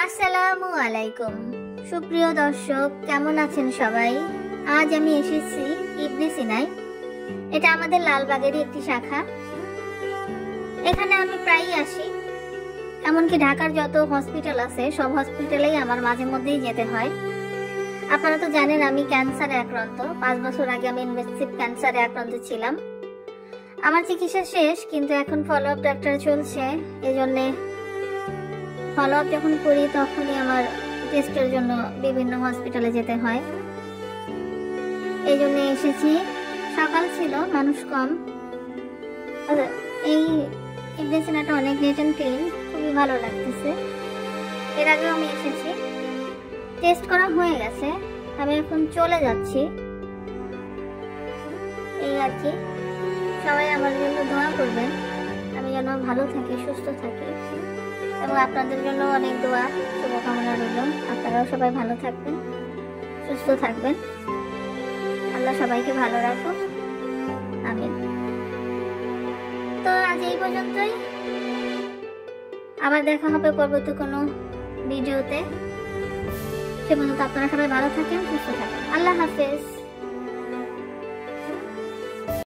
আসসালামু আলাইকুম সুপ্রিয় দর্শক, কেমন আছেন সবাই? আজ আমি এসেছি ইবনে সিনায়। এটা আমাদের লালবাগেরই একটি শাখা। এখানে আমি প্রায়ই আসি, এমনকি ঢাকার যত হসপিটাল আছে সব হসপিটালেই আমার মাঝে মধ্যেই যেতে হয়। আপনারা তো জানেন আমি ক্যান্সারে আক্রান্ত। 5 বছর আগে আমি ইনভেসিভ ক্যান্সারে আক্রান্ত ছিলাম। আমার চিকিৎসা শেষ, কিন্তু এখন ফলো আপ ডাক্তার চলছে। এজন্য ফলো আপ যখন করি তখনই আমার টেস্টের জন্য বিভিন্ন হসপিটালে যেতে হয়। এই জন্য এসেছি। সকাল ছিল, মানুষ কম। এই ইবনে সিনাটা অনেক নিট অ্যান্ড ক্লিন, খুবই ভালো লাগতেছে। এর আগেও আমি এসেছি, টেস্ট করা হয়ে গেছে। আমি এখন চলে যাচ্ছি, এই আর কি। সবাই আমার জন্য দোয়া করবেন, আমি যেন ভালো থাকি, সুস্থ থাকি, এবং আপনাদের জন্য অনেক দোয়া শুভকামনা রইল। আপনারাও সবাই ভালো থাকবেন, সুস্থ থাকবেন। আল্লাহ সবাইকে ভালো রাখুন, আমিন। তো আজ এই পর্যন্তই, আবার দেখা হবে পরবর্তী কোনো ভিডিওতে। সে পর্যন্ত আপনারা সবাই ভালো থাকেন, সুস্থ থাকেন। আল্লাহ হাফেজ।